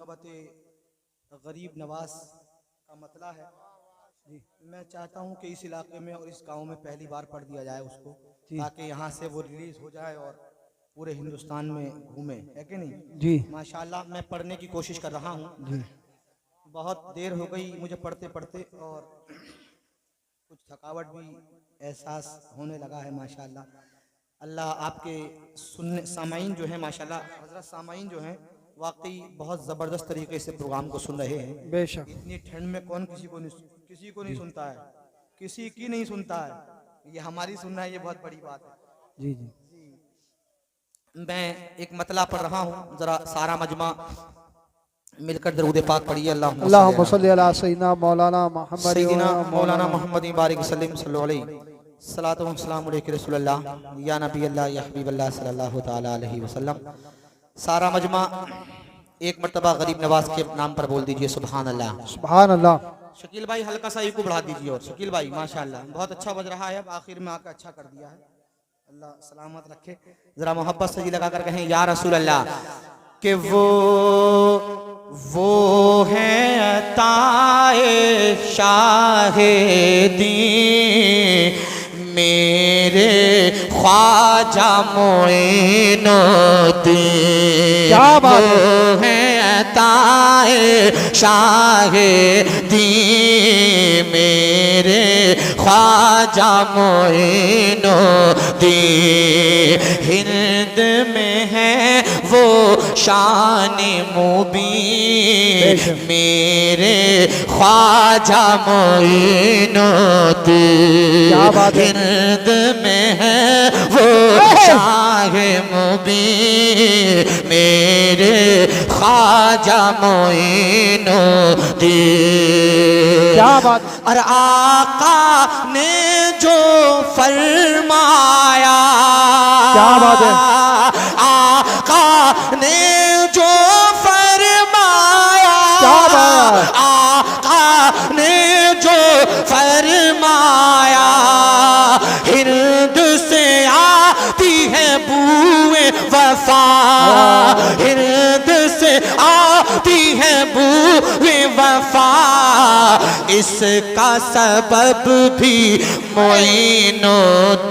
मुनासबत गरीब नवाज का मतला है जी। मैं चाहता हूं कि इस इलाके में और इस गांव में पहली बार पढ़ दिया जाए उसको, ताकि यहां से वो रिलीज हो जाए और पूरे हिंदुस्तान में घूमे, है कि नहीं जी। माशाल्लाह मैं पढ़ने की कोशिश कर रहा हूं जी। बहुत देर हो गई मुझे पढ़ते पढ़ते और कुछ थकावट भी एहसास होने लगा है माशाल्लाह। अल्लाह आपके सुनने सामाईन जो है माशाल्लाह, हजरत सामाईन जो हैं वाकई बहुत ज़बरदस्त तरीके से प्रोग्राम को सुन रहे हैं। बेशक। इतनी ठंड में कौन किसी को नहीं सुनता है, किसी की नहीं सुनता है, ये हमारी सुनना है, ये बहुत बड़ी बात है। जी जी। मैं एक मतला पढ़ रहा हूँ, जरा सारा मजमा मिलकर दरूद पाक पढ़िए। अल्लाहुम्मा सल्ली अला सय्यिदना मौलाना मोहम्मद सय्यिदना मौलाना मोहम्मद बारिक वसल्लम सल्लल्लाहु अलैहि सलातो व सलाम अलैहि रसूलुल्लाह या नबी अल्लाह या हबीब अल्लाह सल्लल्लाहु तआला अलैहि वसल्लम। सारा मजमा एक मर्तबा गरीब नवाज के नाम पर बोल दीजिए सुभान अल्लाह। सुभान अल्लाह। शकील भाई हल्का सा को बढ़ा दीजिए, और शकील भाई माशाल्लाह बहुत अच्छा बज रहा है, अब आखिर में आकर अच्छा कर दिया है, अल्लाह सलामत रखे। जरा मोहब्बत से जी लगा कर कहें या रसूल अल्लाह कि वो है अताए शाहिदी मेरे ख्वाजा मोइनुद्दीन। क्या बात है अताए शाहिदी मेरे ख्वाजा मोइनुद्दीन। हिंद में है वो शान मुबीन मेरे ख्वाजा मोइनुद्दीन। हिंद में है वो शाह मुबीन मेरे ख्वाजा मोइनुद्दीन। क्या बात। और आका ने जो फरमाया, क्या बात है, आका ने जो फरमाया, क्या बात, आका ने जो फरमाया, हिंद से आती है बूए वफा, हिंद से आती है बूए वफा, इसका सबब भी मोइनुद्दीन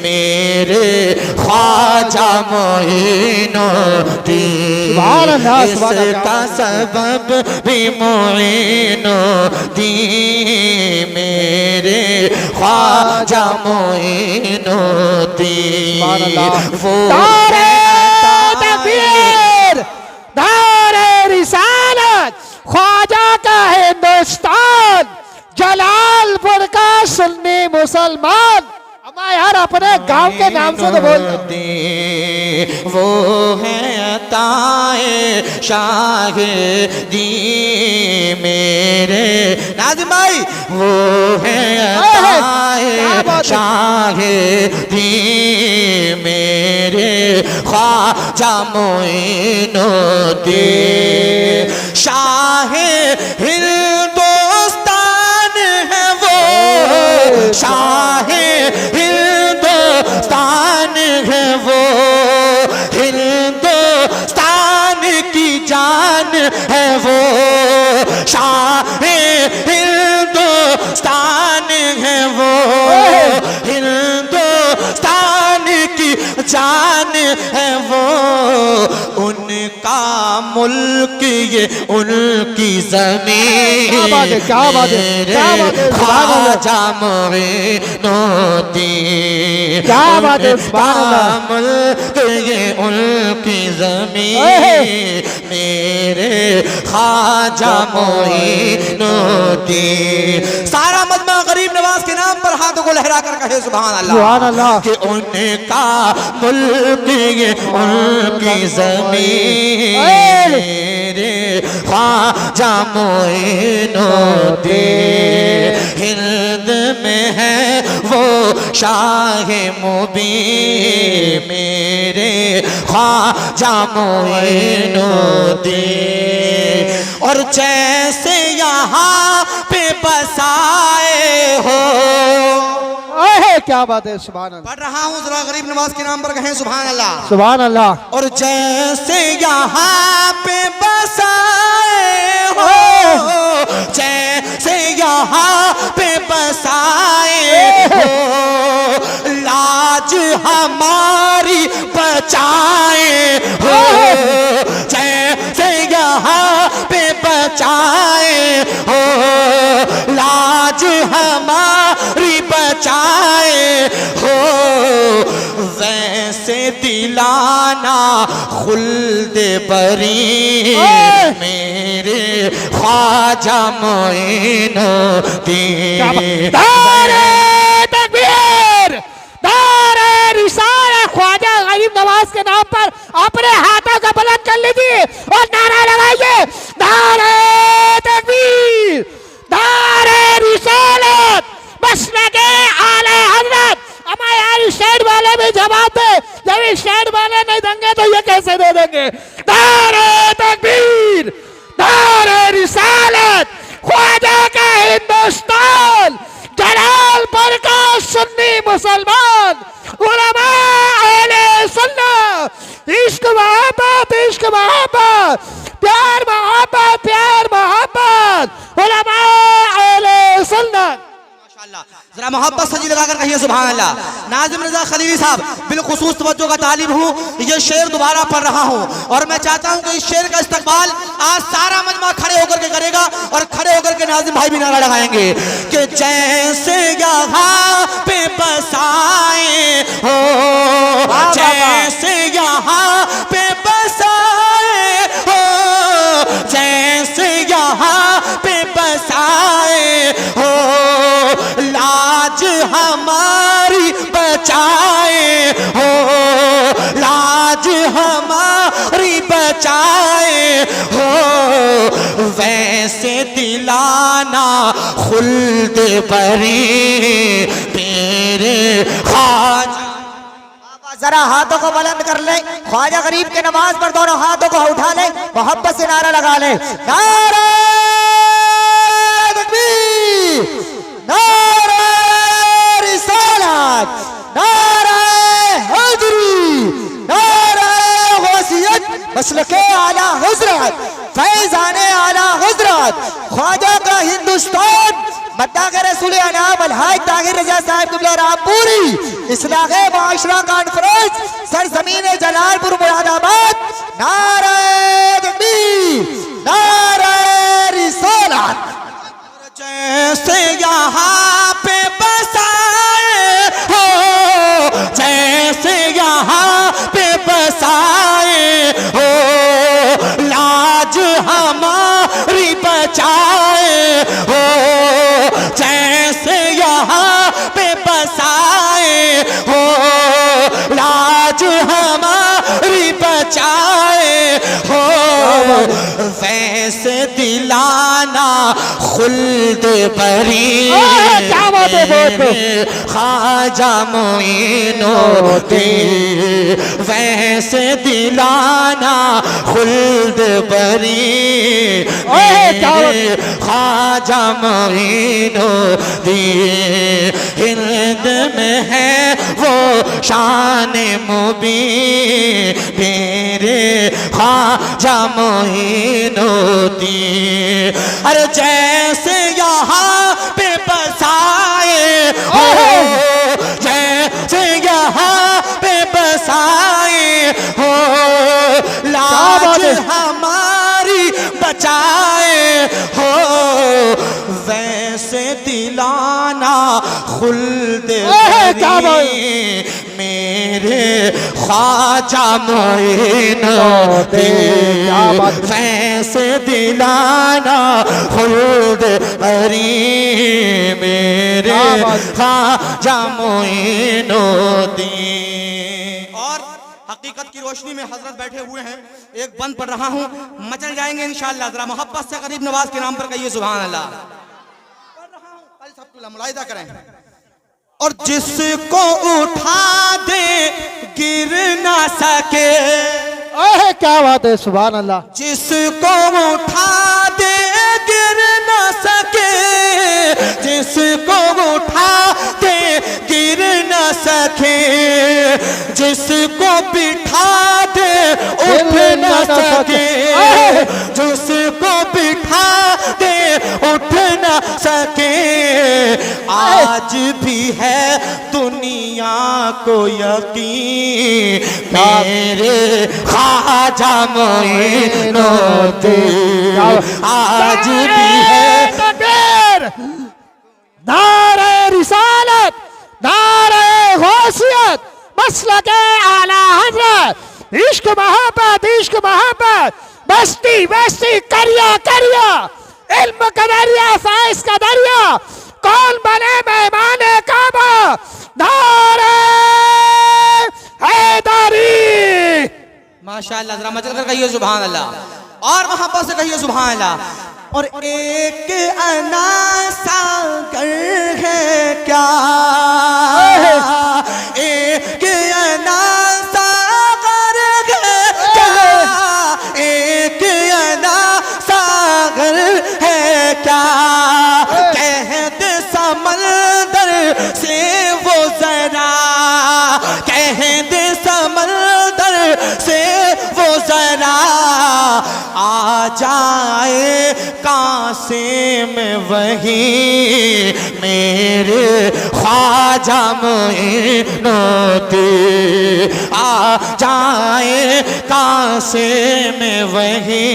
मेरे ख्वाजा मोइनुद्दीन। इसका सबब भी मोइनुद्दीन मेरे ख्वाजा मोइनुद्दीन। वो तकबीर, नारे रिसालत, ख्वाजा का हिंदुस्तान, जलालपुर का सुन्नी मुसलमान। हमारे यार अपने गांव के नाम से तो बोल वो है अताए शाहिदी मेरे नाज़िम भाई, वो है अताए शाहिदी मेरे ख्वाजा मोइनुद्दीन। शाह हिंदुस्तान है वो, शाह हिंदुस्तान है वो, हिंदुस्तान की जान है वो, शाह हिंदुस्तान है वो, हिंदुस्तान की जान है वो। उनका मुल्क ये उनकी जमीन, क्या बात है, ख्वाजा मोइनुद्दीन। क्या बात है, मुल्क ये उनकी जमीन मेरे ख्वाजा मोइनुद्दीन। सारा मजमा गरीब नवाज के नाम पर हाथों को लहरा कर कहे सुभान अल्लाह कि उनका मुल्क ये उनकी जमीन मेरे ख्वाजा मोइनुद्दीन। हिंद में है वो शाह मुबीन मेरे ख्वाजा मोइनुद्दीन। और जैसे यहाँ पे बसाए हो, क्या बात है, सुभान अल्लाह। पढ़ रहा हूँ जरा गरीब नवाज के नाम पर कहें सुभान अल्लाह। सुभान अल्लाह। और जैसे यहाँ पे लाज हमारी बचाए हो, वैसे दिलाना खुल्द बरी मेरे ख्वाजा मोइनुद्दीन। नारे तकबीर, नारे रिसालत। ख्वाजा गरीब नवाज के नाम पर अपने हाथों का बुलंद कर लीजिए और नारा लगाइए, नारे तकबीर, नारे रिसालत, मसलके आले हजरत। हमारे शेड वाले भी जवाब दे, जब ये शेड वाले नहीं देंगे तो ये कैसे दे देंगे? नारे तकबीर, नारे रिसालत, ख्वाजा का हिंदुस्तान, जलालपुर का सुन्नी मुसलमान, उलमा अहले सुन्नत, इश्क मोहब्बत, इश्क मोहब्बत, प्यार मोहब्बत, प्यार मोहब्बत, उलमा अहले सुन्नत। जरा मोहब्बत सजी लगाकर कहिए सुभान अल्लाह। नाज़िम रज़ा खलीली साहब, बिलखुसूस तवज्जो का तालिब हूँ, ये शेर दोबारा पढ़ रहा हूँ और मैं चाहता हूँ कि इस शेर का इस्तकबाल आज सारा मजमा खड़े होकर के करेगा और खड़े होकर के नाज़िम भाई भी नारा लगाएंगे कि जैसे यहाँ पे बसाए हो, जैसे यहाँ पे बसाए हो, जैसे यहाँ पे बसाए हो, लाज हमारी बचाए हो, लाज हमारी बचाए हो, वैसे दिलाना खुल्द बरी मेरे ख्वाजा। जरा हाथों को बुलंद कर ले, ख्वाजा गरीब के नमाज पर दोनों हाथों को उठा ले, मोहब्बत से नारा लगा ले, नारा तकबीर, नारा रिसालत, नारा हैदरी, नारा गौसियत, मसलके आला हजरत, फैजाने आला हजरत, ख्वाजा का हिंदुस्तान, मद्दा के रसूल अनाम अलहाज ताहिर रजा साहब क़िबला रामपुरी, इस्लाहे माशरा कॉन्फ्रेंस, सरजमीन जलालपुर मुरादाबाद, नारा तकबीर, नारा रिसालत। जैसे यहाँ पे बसाए हो, जैसे यहाँ पे बसाए हो, लाज हमारी बचाए हो, जैसे यहाँ पे बसाए हो, लाज हमारी बचाए हो, वैसे दिलाना खुल्द बरी मेरे ख्वाजा मोइनुद्दीन, वैसे दिलाना खुल्द बरी मेरे ख्वाजा मोइनुद्दीन। हिंद में है वो शान मुबीन मेरे ख्वाजा मोइनुद्दीन। अरे जैसे यहाँ पे बसाए हो, जैसे यहाँ पे बसाए हो, लाज हमारी बचाए हो, वैसे दिलाना खुल्द बरी मेरे ख्वाजा मोइनुद्दीन, वैसे दिलाना खुल्द बरी मेरे ख्वाजा मोइनुद्दीन। और हकीकत की रोशनी में हजरत बैठे हुए हैं, एक बंद पढ़ रहा हूँ, मचल जाएंगे इंशाअल्लाह। जरा मोहब्बत से गरीब नवाज के नाम पर कहिए सुभान अल्लाह। पढ़ रहा हूँ, कल सबको मुलाहिदा करें। और जिसको उठा दे गिर ना सके, ओह क्या बात है, सुभान अल्लाह। जिसको उठा दे गिर ना सके, जिसको उठा दे गिर ना सके, जिसको बिठा दे उठ ना सके, जिसको बिठा दे उठ ना सके, आज भी है दुनिया को यकीन मेरे ख्वाजा मोइनुद्दीन, आज भी है नारे रिसालत, नारे गौसियत, मसलके आला हजरत, इश्क मोहब्बत, बस्ती बस्ती करिया करिया, इल्म का दरिया, फैज का दरिया, कौन बने मेहमान काबा, नारे हैदरी। माशाअल्लाह, जरा मचल कर कहिए सुभान अल्लाह, और मोहब्बत से कहिए सुभान अल्लाह। और एक अना सागर है क्या, एक अना सागर है क्या, एक अना सागर है क्या, कह दे समंदर से वो जरा, कह दे समंदर से वो जरा, आ जाए कासे में वही मेरे ख्वाजा मोइनुद्दीन, आ जाए कासे में वही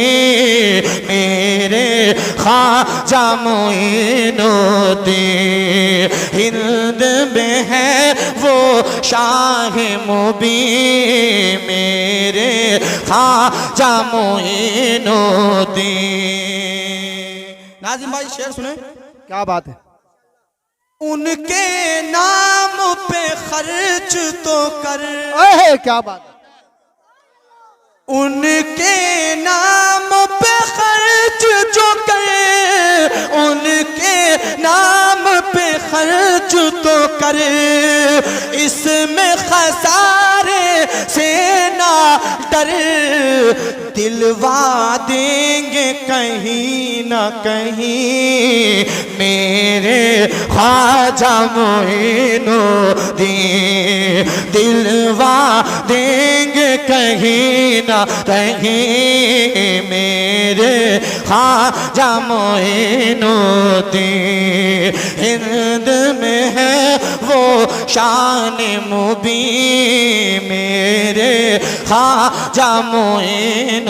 मेरे ख्वाजा मोइनुद्दीन, हिंद में है वो शाह मुबीन मेरे ख्वाजा मोइनुद्दीन। नाज़िम भाई शेर सुने। क्या बात है। उनके नाम पे खर्च तो कर, ओहे क्या बात है। उनके नाम पे खर्च जो करे, उनके नाम पे खर्च तो करे, इसमें खसारे से ना डर, दिलवा देंगे कहीं ना कहीं मेरे ख्वाजा मोइनुद्दीन, दिलवा देंगे कहीं ना कहीं मेरे ख्वाजा मोइनुद्दीन, हिंद में है वो शान मुबीन मेरे ख्वाजा मोइनुद्दीन।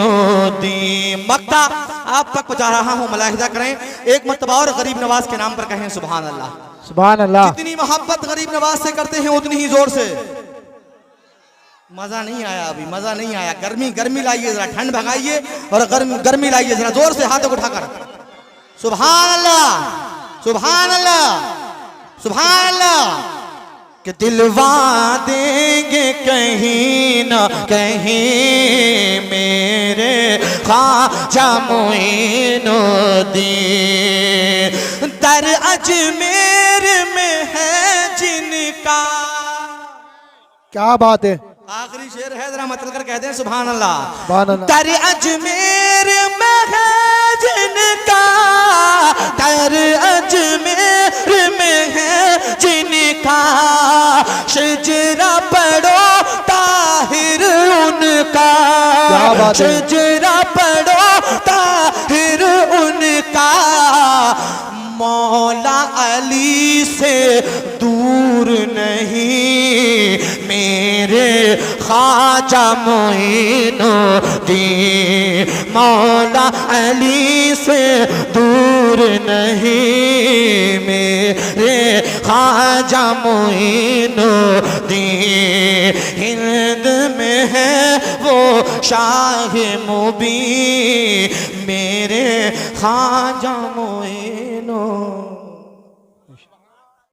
मक्ता आप तक पहुंचा रहा हूं, मुलाहिजा करें। एक मर्तबा और गरीब नवाज के नाम पर कहें सुभान अल्लाह। सुभान अल्लाह। जितनी मोहब्बत गरीब नवाज से करते हैं उतनी ही जोर से। मजा नहीं आया, अभी मजा नहीं आया। गर्मी गर्मी लाइए जरा, ठंड भगाइए और गर्मी लाइए जरा, जोर से हाथों को उठाकर सुभान अल्लाह, सुभान अल्लाह, सुभान अल्लाह। कि दिलवा देंगे कहीं ना कहीं मेरे ख्वाजा मोइनुद्दीन, दर अजमेर में है जिनका। क्या बात है। आखिरी शेर है, जरा मतलब कर कहते हैं सुभान अल्लाह। सुभान अल्लाह। दर अजमेर में है जिनका, दर अजमेर में है जिनका, शजरा पढ़ो ताहिर उनका, शजरा पढ़ो ताहिर उनका, मौला अली से दूर नहीं मेरे ख्वाजा मोइनुद्दीन, मौला अली से दूर नहीं मेरे ख्वाजा मोइनुद्दीन, हिंद में है वो शाह मुबीन मेरे ख्वाजा मोइनुद्दीन।